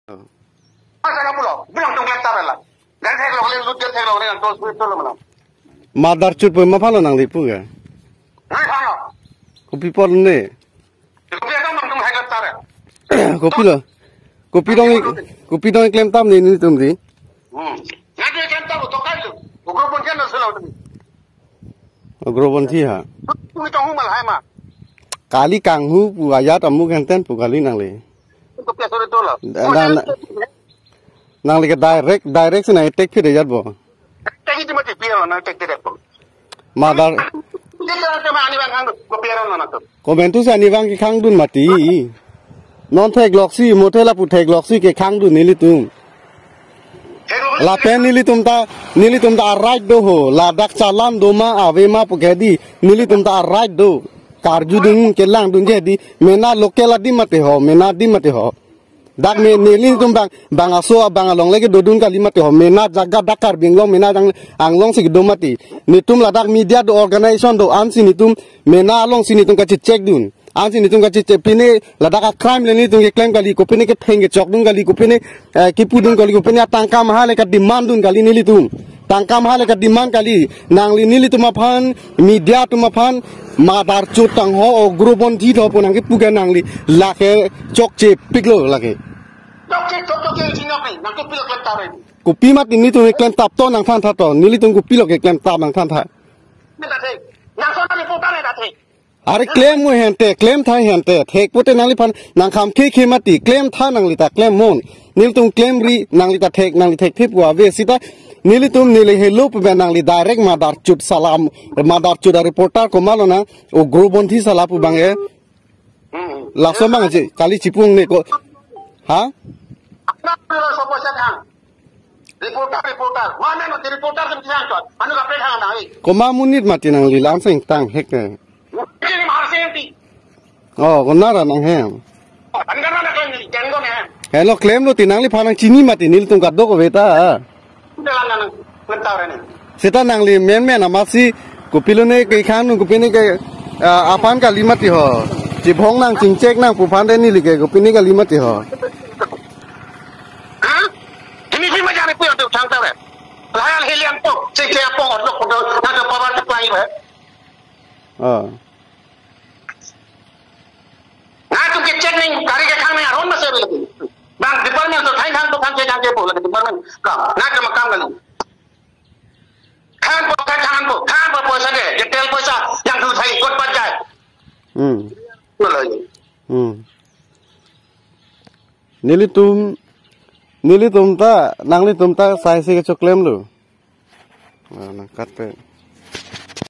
Masa pulau, bilang tong keltar lah. Dan saya kalau lu dia saya kalau yang tol itu mana. Madar cut pun mapalo nang lipu ga. Hai sana. Kopi pol ne. Kopi ada mang hai keltar. Kopi lo. Kopi dong klaim tam ni tum di. Nanti keltar tu kai tu. Ugro pun kan selalu tu. Ugro pun thi ha. Tu tong mal hai ma. Kali kanghu pu ayat amu kan ten pu kali nang le. Kopi sore tu lah. Nang le direct na tek phir yat bo. Tek itu mati pian na tek tek. Madar. Dia kan sama ani bang kopi ada na tu. Komentu sa ni bang ki khang dun mati. Non thek loksi motela pu thek loksi ke khang dun nili tum. La pen nili tum ta right do ho la dak chalan do ma ave ma pu gedi nili tum ta right do. Karju dun kelang dun jadi mena lokel adi mate ho mena di mate ho. Dak me nili tum bang aso bang along lagi dodun kali mate ho mena jaga dakar binglong mena anglong sig do mati nitum la dak media do organization do ansi nitum mena along sini tum ka check dun ansi nitum ka check pine la dak crime le nitum ke claim kali ko pine ke thenge chok dun kali ko pine ki pudun kali ko pine tangka mahal ka demand dun kali nili tum tangka mahal ka demand kali nangli nili tum aphan media tum aphan madar chutang ho o grobon thi tho ponang ke puga nangli lake chok che piklo lake Cok sini apa? Nak kopi lo keltar ini. Kopi mat ini tu klaim tap to nang than tha to nili tu kopi lo ke klaim tap nang than tha Minta saya. Yang sana ni putar ada saya. are claim mo hente claim tha hente thek pote nangli phan nang kham ke mati claim tha nangli ta claim mon nil tum claim ri nangli ta thek nangli thek thip wa ve sita nili tum nili hello pe nangli direct madar chut salam madar chut reporter ko malona o grobon thi sala pu bange laso mang je kali chipung ne ko ha Nak perlu sopo sedang. Reporter. Mana nanti reporter kan bisa angkat. Anu kapal hang naik. ko ma munit mati nangli lam sing tang hek ne Ini mahal senti. oh ko nara nang he Anu kan nak lagi jenggo ni. hello claim lo tinangli phanang chini mati nil tum kaddo ko beta Sudah langgan keltar ini. seta nangli men amasi kopilo ne ke khan kopini ke apan ka limati ho jibhong nang chingchek nang puphan de ni like kopini ka limati ho Ini sih macam ni pun yang tu cantik le. Lahir helian pun, cek pun orang tu nak power supply le. Nah tu cek ni kari ke kang ni aron masih lagi. Bang department tu thai kang tu kang cek pun lagi department. Nak ke makam lagi. Kang puasa deh, detail puasa yang tu thai kot pajak. Lagi. Nili tum ta nangli tum ta sai se ke choklem lu nang kat pe